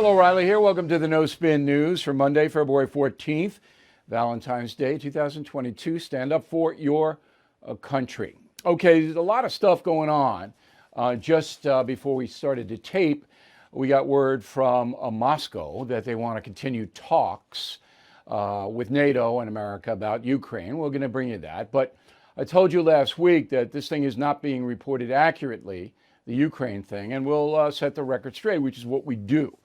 Bill O'Reilly here. Welcome to the No Spin News for Monday, February 14th, Valentine's Day, 2022. Stand up for your country. Okay, there's a lot of stuff going on. Just before we started to tape, we got word from Moscow that they want to continue talks with NATO and America about Ukraine. We're going to bring you that. But I told you last week that this thing is not being reported accurately, the Ukraine thing, and we'll set the record straight, which is what we do.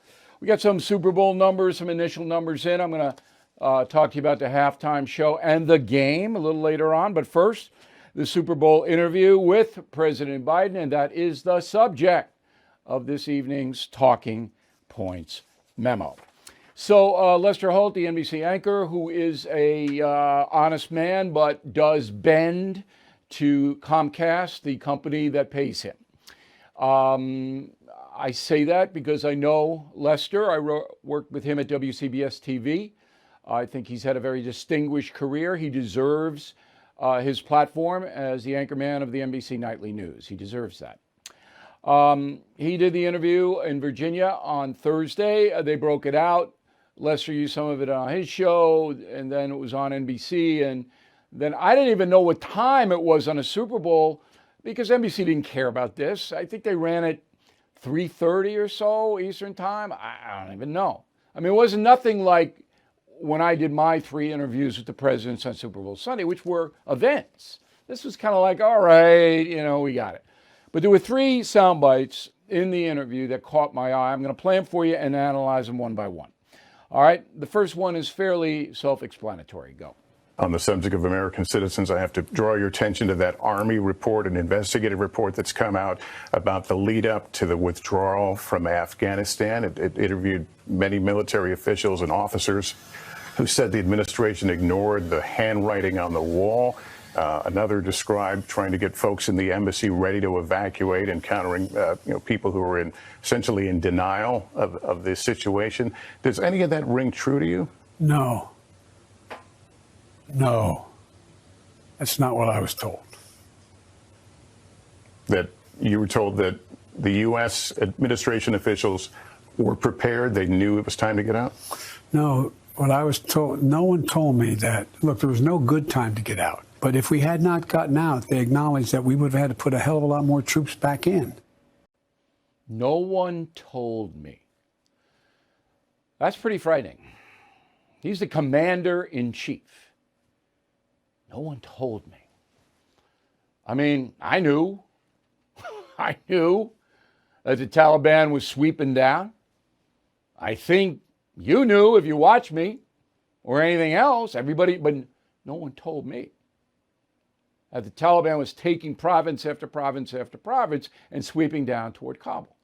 We got some Super Bowl numbers, some initial numbers in. I'm going to talk to you about the halftime show and the game a little later on. But first, the Super Bowl interview with President Biden, and that is the subject of this evening's Talking Points memo. So Lester Holt, the NBC anchor, who is a honest man but does bend to Comcast, the company that pays him. I say that because I know Lester. I worked with him at WCBS TV. I think he's had a very distinguished career. He deserves his platform as the anchorman of the NBC Nightly News. He deserves that. He did the interview in Virginia on Thursday. They broke it out. Lester used some of it on his show, and then it was on NBC. And then I didn't even know what time it was on a Super Bowl because NBC didn't care about this. I think they ran it 3:30 or so Eastern time. I don't even know. I mean, it wasn't nothing like when I did my 3 interviews with the presidents on Super Bowl Sunday, which were events. This was kind of like, all right, we got it. But there were 3 sound bites in the interview that caught my eye. I'm going to play them for you and analyze them one by one. All right, the first one is fairly self-explanatory. Go. On the subject of American citizens, I have to draw your attention to that Army report, an investigative report that's come out about the lead up to the withdrawal from Afghanistan. It interviewed many military officials and officers who said the administration ignored the handwriting on the wall. Another described trying to get folks in the embassy ready to evacuate, encountering people who were essentially in denial of this situation. Does any of that ring true to you? No, that's not what I was told. That you were told that the U.S. administration officials were prepared, they knew it was time to get out? No, what I was told, no one told me that. Look, there was no good time to get out. But if we had not gotten out, they acknowledged that we would have had to put a hell of a lot more troops back in. No one told me. That's pretty frightening. He's the commander-in-chief. No one told me. I mean, I knew. I knew that the Taliban was sweeping down. I think you knew if you watched me or anything else, everybody, but no one told me that the Taliban was taking province after province after province and sweeping down toward Kabul.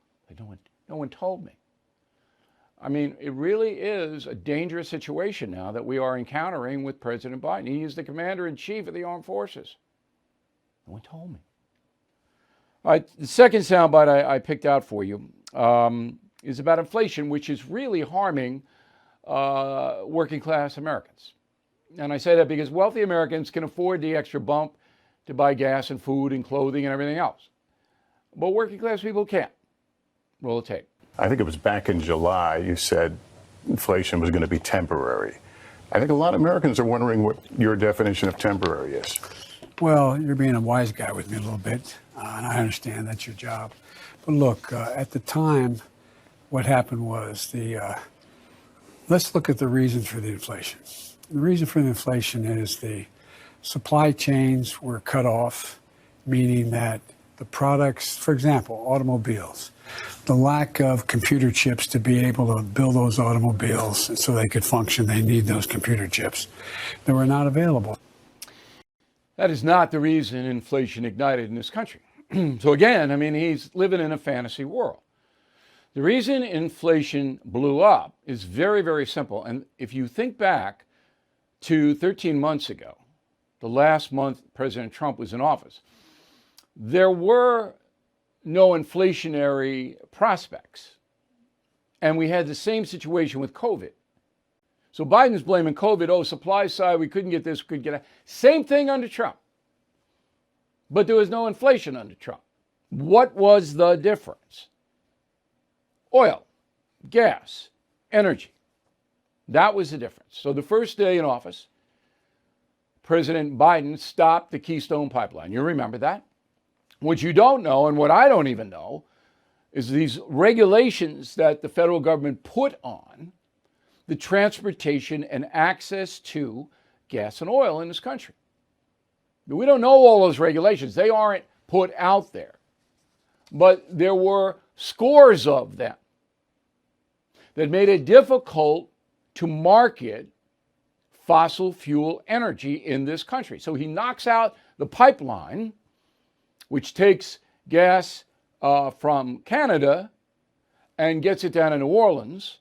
No one told me. I mean, it really is a dangerous situation now that we are encountering with President Biden. He is the commander-in-chief of the armed forces. No one told me. All right, the second soundbite I picked out for you is about inflation, which is really harming working-class Americans. And I say that because wealthy Americans can afford the extra bump to buy gas and food and clothing and everything else. But working-class people can't. Roll the tape. I think it was back in July you said inflation was going to be temporary. I think a lot of Americans are wondering what your definition of temporary is. Well, you're being a wise guy with me a little bit, and I understand that's your job. But look, at the time, what happened was let's look at the reasons for the inflation. The reason for the inflation is the supply chains were cut off, meaning that the products, for example, automobiles, the lack of computer chips to be able to build those automobiles so they could function, they need those computer chips. They were not available. That is not the reason inflation ignited in this country. So again, I mean, he's living in a fantasy world. The reason inflation blew up is very, very simple. And if you think back to 13 months ago, the last month President Trump was in office, there were no inflationary prospects. And we had the same situation with COVID. So Biden's blaming COVID. Oh, supply side, we couldn't get this, we couldn't get that. Same thing under Trump. But there was no inflation under Trump. What was the difference? Oil. gas, energy. That was the difference. So the first day in office, President Biden stopped the Keystone Pipeline. You remember that? What you don't know, and what I don't even know, is these regulations that the federal government put on the transportation and access to gas and oil in this country. We don't know all those regulations. They aren't put out there. But there were scores of them that made it difficult to market fossil fuel energy in this country. So he knocks out the pipeline, which takes gas from Canada and gets it down to New Orleans,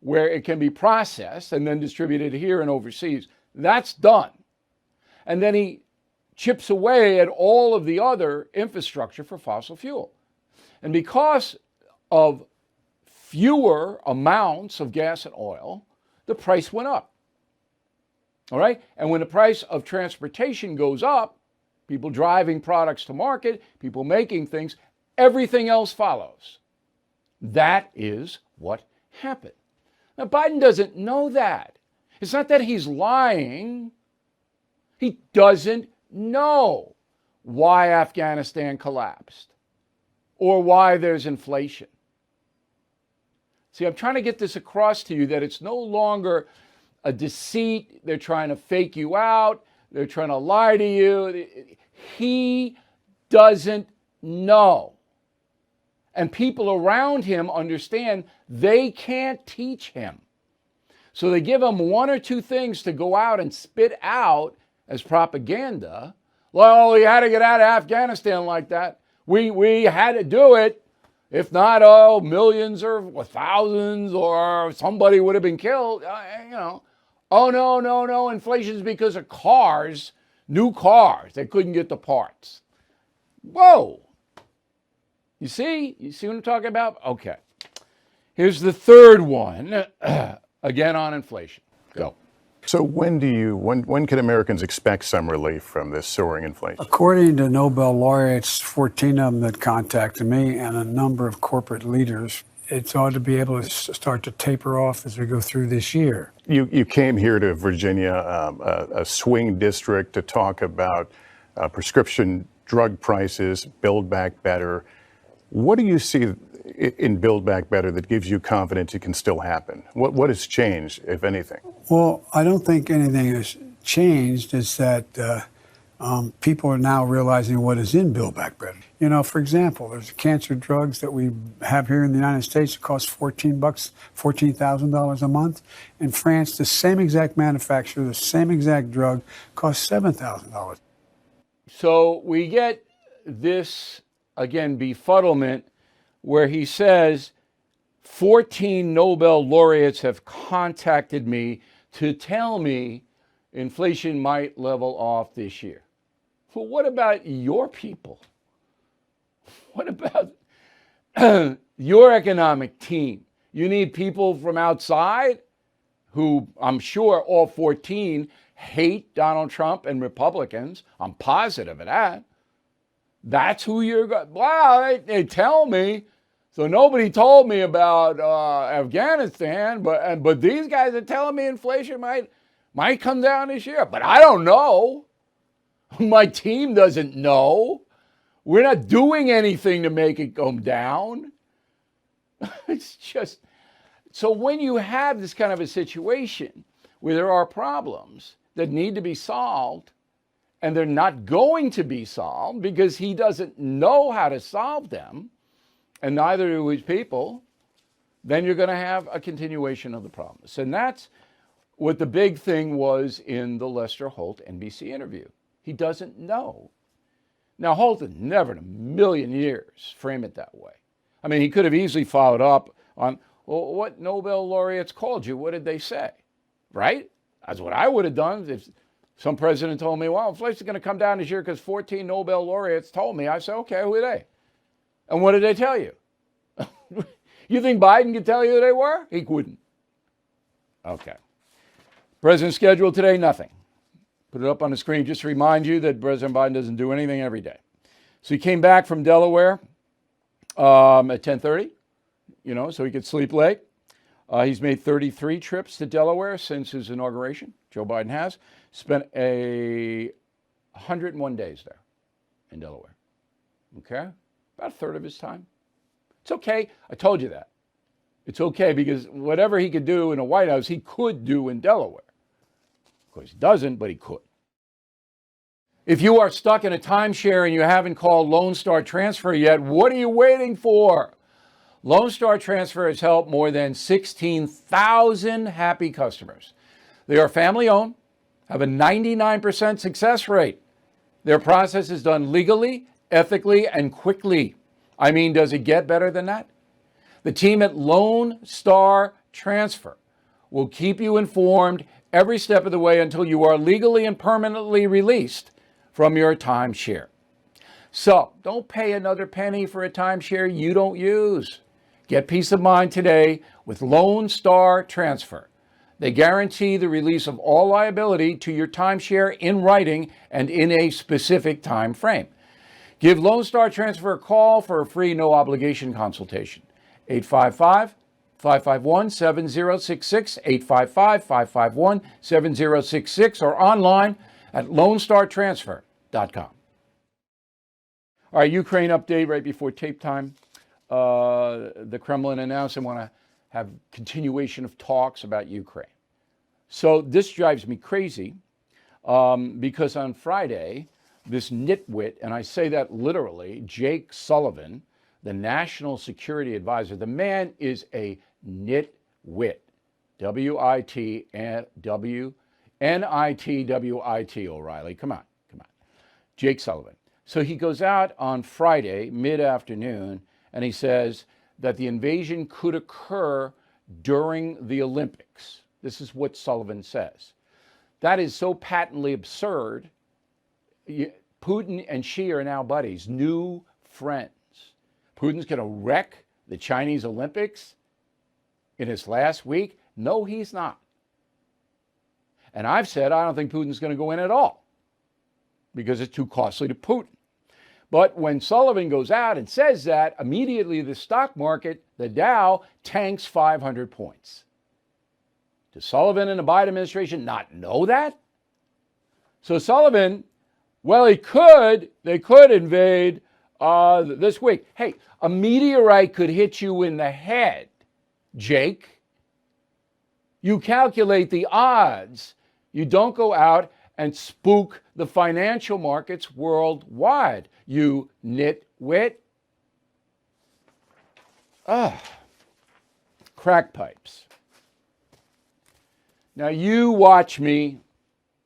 where it can be processed and then distributed here and overseas. That's done. And then he chips away at all of the other infrastructure for fossil fuel. And because of fewer amounts of gas and oil, the price went up. All right? And when the price of transportation goes up, people driving products to market, people making things, everything else follows. That is what happened. Now, Biden doesn't know that. It's not that he's lying. He doesn't know why Afghanistan collapsed or why there's inflation. See, I'm trying to get this across to you that it's no longer a deceit. They're trying to fake you out. They're trying to lie to you. He doesn't know. And people around him understand they can't teach him. So they give him one or two things to go out and spit out as propaganda. Well, we had to get out of Afghanistan like that. We had to do it. If not, millions or thousands or somebody would have been killed. Oh, no. Inflation's because of cars, new cars. They couldn't get the parts. Whoa. You see what I'm talking about? Okay. Here's the third one, again on inflation. Go. So when can Americans expect some relief from this soaring inflation? According to Nobel laureates, 14 of them that contacted me and a number of corporate leaders, it's ought to be able to start to taper off as we go through this year. You came here to Virginia, a swing district, to talk about prescription drug prices, Build Back Better. What do you see in Build Back Better that gives you confidence it can still happen? What has changed, if anything? Well, I don't think anything has changed. It's that people are now realizing what is in Build Back Better. For example, there's cancer drugs that we have here in the United States that cost $14,000 a month. In France, the same exact manufacturer, the same exact drug costs $7,000. So we get this, again, befuddlement where he says 14 Nobel laureates have contacted me to tell me inflation might level off this year. Well, what about your people? What about your economic team? You need people from outside who I'm sure all 14 hate Donald Trump and Republicans. I'm positive of that. That's who you're going. Wow, they tell me. So nobody told me about Afghanistan, but these guys are telling me inflation might come down this year. But I don't know. My team doesn't know. We're not doing anything to make it come down. It's just, so when you have this kind of a situation where there are problems that need to be solved, and they're not going to be solved because he doesn't know how to solve them, and neither do his people, then you're going to have a continuation of the problems. And that's what the big thing was in the Lester Holt NBC interview. He doesn't know. Now, Holt would never in a million years frame it that way. I mean, he could have easily followed up on, well, what Nobel laureates called you? What did they say? Right? That's what I would have done if some president told me, well, inflation's going to come down this year because 14 Nobel laureates told me. I said, okay, who are they? And what did they tell you? You think Biden could tell you who they were? He wouldn't. Okay. President's schedule today, nothing. Put it up on the screen just to remind you that President Biden doesn't do anything every day. So he came back from Delaware at 10:30, so he could sleep late. He's made 33 trips to Delaware since his inauguration. Joe Biden has spent 101 days there in Delaware. Okay? About a third of his time. It's okay. I told you that. It's okay because whatever he could do in the White House, he could do in Delaware. Of course, he doesn't, but he could. If you are stuck in a timeshare and you haven't called Lone Star Transfer yet, what are you waiting for? Lone Star Transfer has helped more than 16,000 happy customers. They are family-owned, have a 99% success rate. Their process is done legally, ethically, and quickly. I mean, does it get better than that? The team at Lone Star Transfer will keep you informed every step of the way until you are legally and permanently released from your timeshare. So, don't pay another penny for a timeshare you don't use. Get peace of mind today with Lone Star Transfer. They guarantee the release of all liability to your timeshare in writing and in a specific time frame. Give Lone Star Transfer a call for a free no-obligation consultation. 855-551-7066, 855-551-7066, or online at lonestartransfer.com. All right, Ukraine update right before tape time. The Kremlin announced they want to have continuation of talks about Ukraine. So this drives me crazy because on Friday, this nitwit, and I say that literally, Jake Sullivan, the National Security Advisor, the man is a nitwit. W-I-T-N-W-N-I-T-W-I-T, O'Reilly. Come on. Jake Sullivan. So he goes out on Friday, mid-afternoon, and he says that the invasion could occur during the Olympics. This is what Sullivan says. That is so patently absurd. Putin and Xi are now buddies, new friends. Putin's going to wreck the Chinese Olympics in his last week? No, he's not. And I've said I don't think Putin's going to go in at all because it's too costly to Putin. But when Sullivan goes out and says that, immediately the stock market, the Dow, tanks 500 points. Does Sullivan and the Biden administration not know that? So Sullivan, well, they could invade this week. Hey, a meteorite could hit you in the head, Jake. You calculate the odds. You don't go out and spook the financial markets worldwide, you nitwit. Crack pipes. Now you watch me.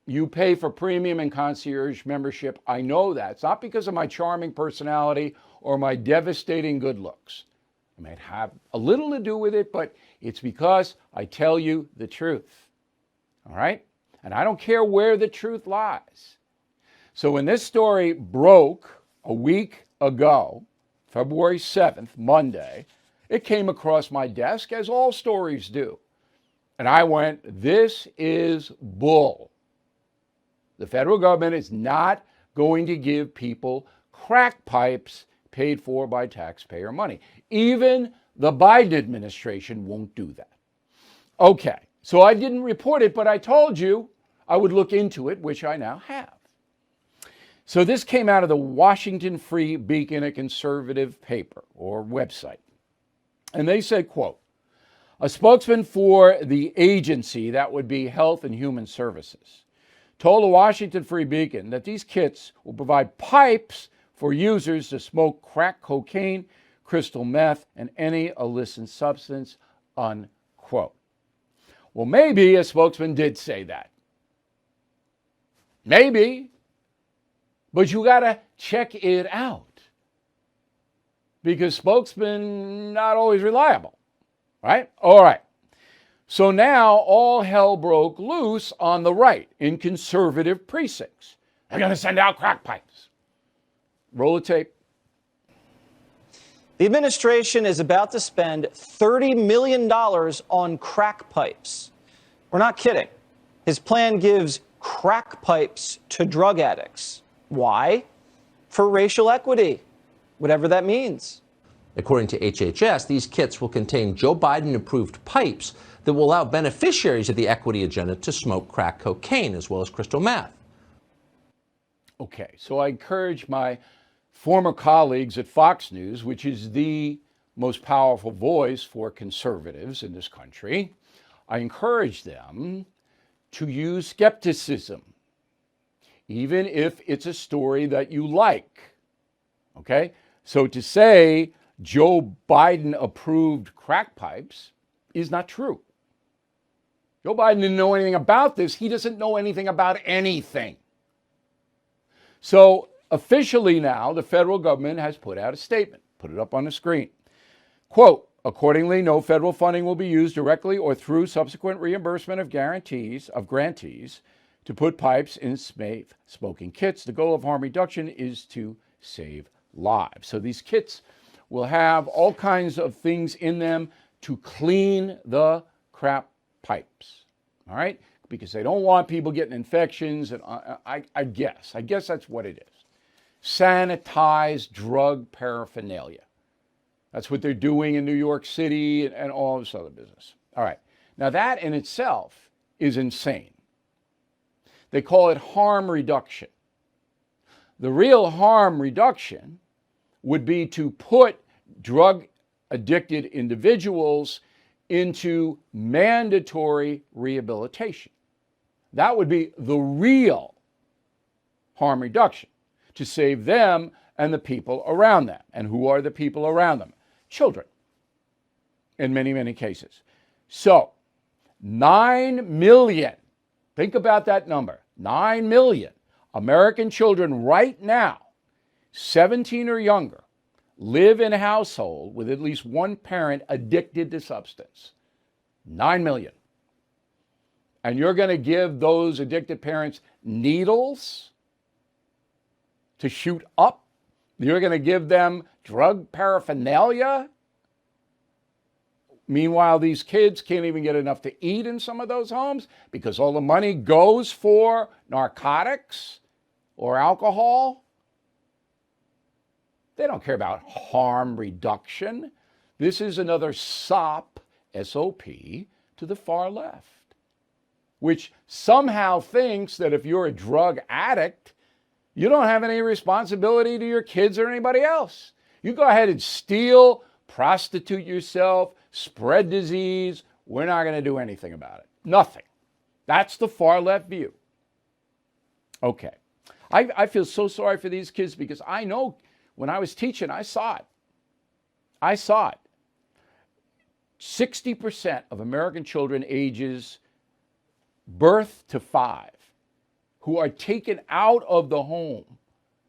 You pay for premium and concierge membership. I know that. It's not because of my charming personality or my devastating good looks. It might have a little to do with it, but it's because I tell you the truth. All right? And I don't care where the truth lies. So when this story broke a week ago, February 7th, Monday, it came across my desk, as all stories do. And I went, this is bull. The federal government is not going to give people crack pipes paid for by taxpayer money. Even the Biden administration won't do that. Okay, so I didn't report it, but I told you I would look into it, which I now have. So this came out of the Washington Free Beacon, a conservative paper or website. And they said, quote, a spokesman for the agency, that would be Health and Human Services, told the Washington Free Beacon that these kits will provide pipes for users to smoke crack cocaine, crystal meth, and any illicit substance, unquote. Well, maybe a spokesman did say that. Maybe. But you got to check it out. Because spokesmen not always reliable. Right? All right. So now all hell broke loose on the right in conservative precincts. They're going to send out crack pipes. Roll the tape. The administration is about to spend $30 million on crack pipes. We're not kidding. His plan gives crack pipes to drug addicts. Why? For racial equity, whatever that means. According to HHS, these kits will contain Joe Biden-approved pipes that will allow beneficiaries of the equity agenda to smoke crack cocaine as well as crystal meth. Okay, so I encourage my former colleagues at Fox News, which is the most powerful voice for conservatives in this country, I encourage them to use skepticism, even if it's a story that you like. Okay, so to say Joe Biden approved crack pipes is not true. Joe Biden didn't know anything about this. He doesn't know anything about anything. So officially now, the federal government has put out a statement, put it up on the screen. Quote, accordingly, no federal funding will be used directly or through subsequent reimbursement of grantees to put pipes in safe smoking kits. The goal of harm reduction is to save lives. So these kits will have all kinds of things in them to clean the crap pipes, all right? Because they don't want people getting infections, and I guess that's what it is. Sanitized drug paraphernalia. That's what they're doing in New York City and all this other business. All right, now that in itself is insane. They call it harm reduction. The real harm reduction would be to put drug-addicted individuals into mandatory rehabilitation. That would be the real harm reduction, to save them and the people around them. And who are the people around them? Children, in many, many cases. So, 9 million, think about that number, 9 million American children right now, 17 or younger, live in a household with at least one parent addicted to substance. 9 million. And you're going to give those addicted parents needles to shoot up? You're going to give them drug paraphernalia? Meanwhile, these kids can't even get enough to eat in some of those homes because all the money goes for narcotics or alcohol. They don't care about harm reduction. This is another SOP, S-O-P, to the far left, which somehow thinks that if you're a drug addict, you don't have any responsibility to your kids or anybody else. You go ahead and steal, prostitute yourself, spread disease. We're not going to do anything about it. Nothing. That's the far left view. Okay. I feel so sorry for these kids because I know when I was teaching, I saw it. 60% of American children ages birth to 5 who are taken out of the home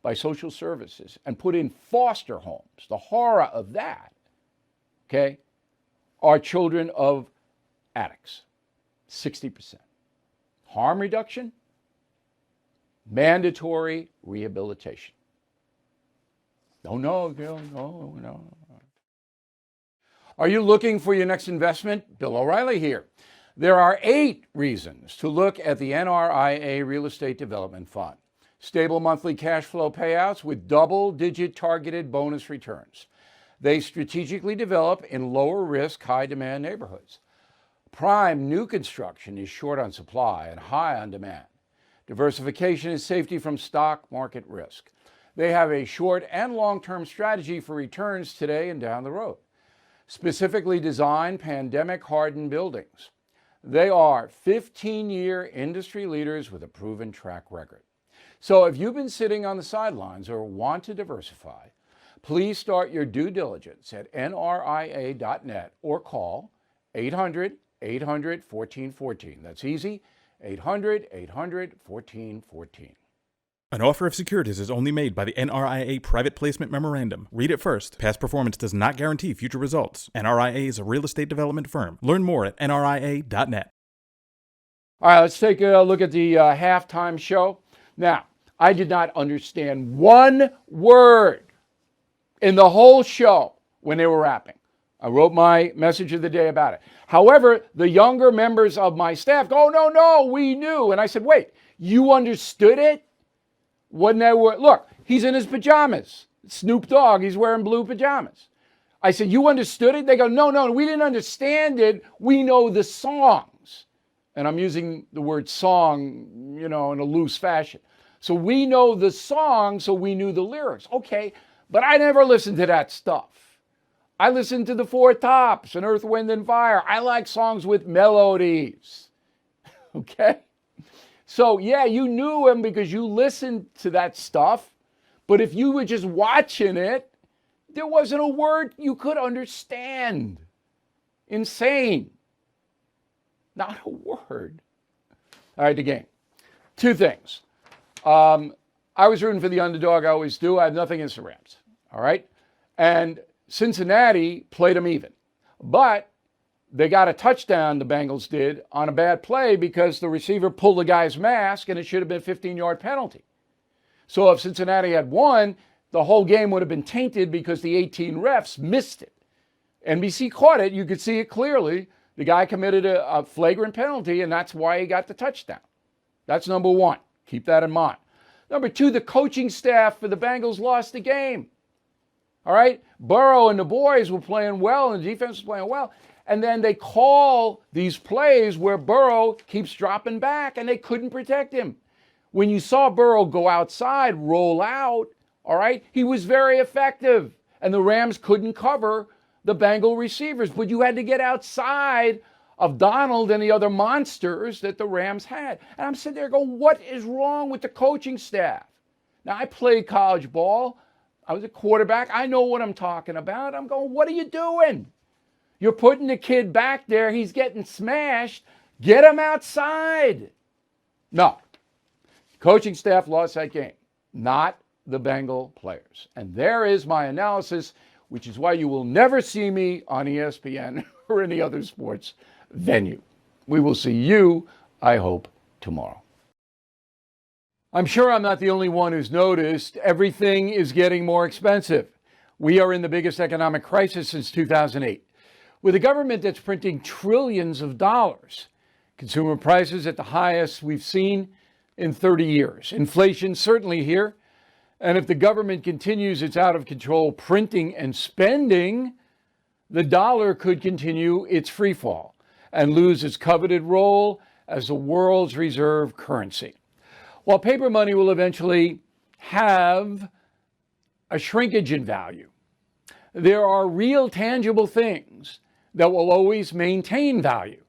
by social services and put in foster homes, the horror of that, okay, are children of addicts, 60%. Harm reduction, mandatory rehabilitation. No. Are you looking for your next investment? Bill O'Reilly here. There are 8 reasons to look at the NRIA Real Estate Development Fund. Stable monthly cash flow payouts with double-digit targeted bonus returns. They strategically develop in lower-risk, high-demand neighborhoods. Prime new construction is short on supply and high on demand. Diversification is safety from stock market risk. They have a short and long-term strategy for returns today and down the road. Specifically designed pandemic-hardened buildings. They are 15-year industry leaders with a proven track record. So if you've been sitting on the sidelines or want to diversify, please start your due diligence at nria.net or call 800-800-1414. That's easy, 800-800-1414. An offer of securities is only made by the NRIA Private Placement Memorandum. Read it first. Past performance does not guarantee future results. NRIA is a real estate development firm. Learn more at nria.net. All right, let's take a look at the halftime show. Now, I did not understand one word in the whole show when they were rapping. I wrote my message of the day about it. However, the younger members of my staff go, oh, no, we knew. And I said, wait, you understood it? When they were, look, he's in his pajamas. Snoop Dogg, he's wearing blue pajamas. I said, you understood it? They go, no, we didn't understand it. We know the songs. And I'm using the word song, in a loose fashion. So we know the song, so we knew the lyrics. Okay, but I never listened to that stuff. I listened to the Four Tops and Earth, Wind, and Fire. I like songs with melodies. Okay? So, yeah, you knew him because you listened to that stuff. But if you were just watching it, there wasn't a word you could understand. Insane. Not a word. All right, the game. Two things. I was rooting for the underdog. I always do. I have nothing against the Rams. All right? And Cincinnati played them even. But they got a touchdown, the Bengals did, on a bad play because the receiver pulled the guy's mask and it should have been a 15-yard penalty. So if Cincinnati had won, the whole game would have been tainted because the 18 refs missed it. NBC caught it. You could see it clearly. The guy committed a flagrant penalty, and that's why he got the touchdown. That's number one. Keep that in mind. Number two, the coaching staff for the Bengals lost the game. All right? Burrow and the boys were playing well, and the defense was playing well. And then they call these plays where Burrow keeps dropping back, and they couldn't protect him. When you saw Burrow go outside, roll out, all right, he was very effective. And the Rams couldn't cover the Bengal receivers. But you had to get outside of Donald and the other monsters that the Rams had. And I'm sitting there going, what is wrong with the coaching staff? Now, I played college ball. I was a quarterback. I know what I'm talking about. I'm going, what are you doing? You're putting the kid back there. He's getting smashed. Get him outside. No. Coaching staff lost that game, not the Bengal players. And there is my analysis, which is why you will never see me on ESPN or any other sports venue. We will see you, I hope, tomorrow. I'm sure I'm not the only one who's noticed everything is getting more expensive. We are in the biggest economic crisis since 2008, with a government that's printing trillions of dollars. Consumer prices at the highest we've seen in 30 years. Inflation certainly here. And if the government continues its out-of-control printing and spending, the dollar could continue its free fall and lose its coveted role as the world's reserve currency. While paper money will eventually have a shrinkage in value, there are real tangible things that will always maintain value.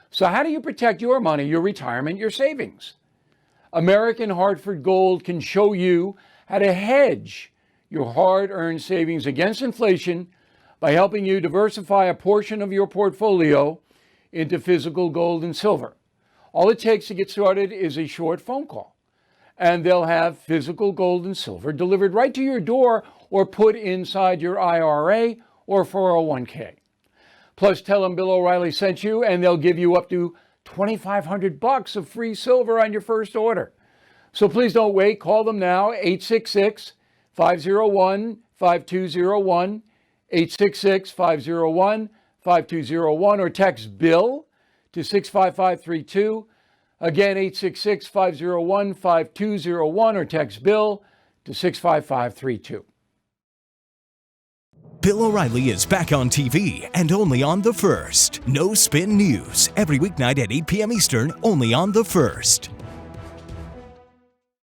So how do you protect your money, your retirement, your savings? American Hartford Gold can show you how to hedge your hard-earned savings against inflation by helping you diversify a portion of your portfolio into physical gold and silver. All it takes to get started is a short phone call, and they'll have physical gold and silver delivered right to your door or put inside your IRA or 401k. Plus, tell them Bill O'Reilly sent you, and they'll give you up to $2,500 of free silver on your first order. So please don't wait. Call them now, 866-501-5201, 866-501-5201, or text BILL to 65532. Again, 866-501-5201, or text BILL to 65532. Bill O'Reilly is back on TV and only on The First. No Spin News, every weeknight at 8 p.m. Eastern, only on The First.